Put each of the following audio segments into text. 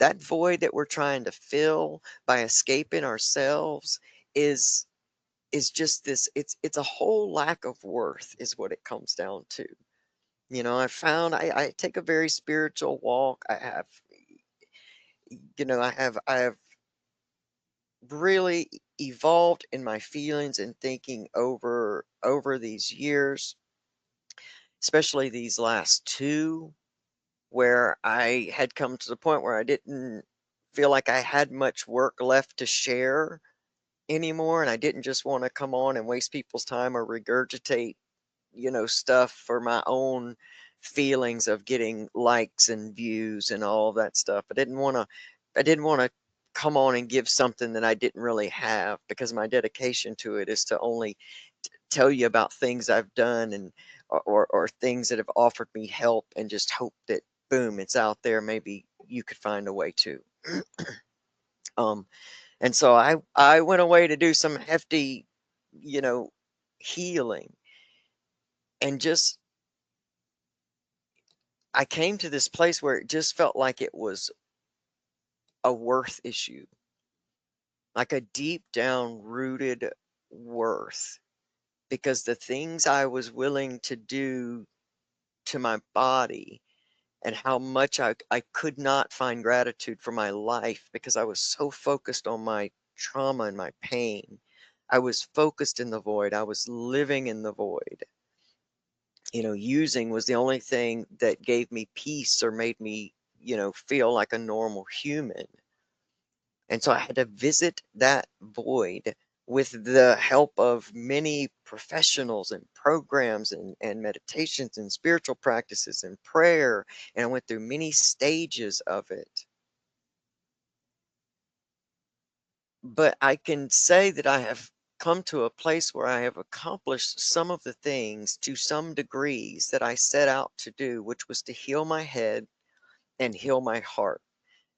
that void that we're trying to fill by escaping ourselves is just this, it's a whole lack of worth is what it comes down to. I found I take a very spiritual walk. I have, I have really evolved in my feelings and thinking over these years, especially these last two, where I had come to the point where I didn't feel like I had much work left to share anymore, and I didn't just want to come on and waste people's time or regurgitate, stuff for my own feelings of getting likes and views and all of that stuff. I didn't want to come on and give something that I didn't really have, because my dedication to it is to only tell you about things I've done, and or things that have offered me help, and just hope that boom, it's out there. Maybe you could find a way to. um and so I went away to do some hefty, you know, healing, and just I came to this place where it just felt like it was a worth issue, like a deep down rooted worth, because the things I was willing to do to my body, and how much I could not find gratitude for my life because I was so focused on my trauma and my pain. I was focused in the void. I was living in the void. Using was the only thing that gave me peace or made me, feel like a normal human. And so I had to visit that void with the help of many professionals and programs, and meditations and spiritual practices and prayer. And I went through many stages of it. But I can say that I have come to a place where I have accomplished some of the things to some degrees that I set out to do, which was to heal my head and heal my heart,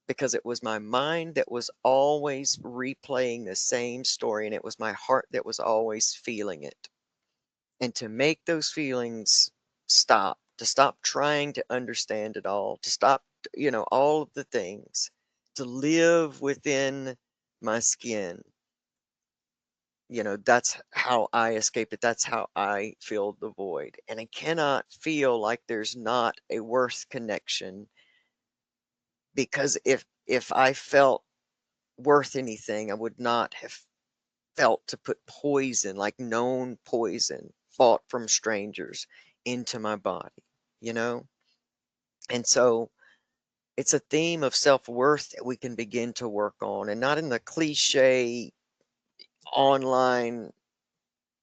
because it was my mind that was always replaying the same story, and it was my heart that was always feeling it. And to make those feelings stop, to stop trying to understand it all, to stop, all of the things, to live within my skin. That's how I escape it. That's how I feel the void. And I cannot feel like there's not a worth connection, because if I felt worth anything, I would not have felt to put poison, like known poison, bought from strangers, into my body, you know? And so it's a theme of self-worth that we can begin to work on, and not in the cliche online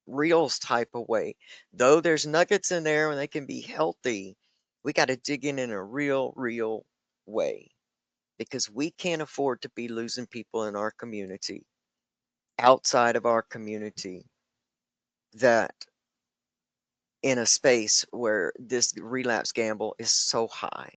reels type of way. Though there's nuggets in there and they can be healthy, we got to dig in a real way, because we can't afford to be losing people in our community, outside of our community, that in a space where this relapse gamble is so high.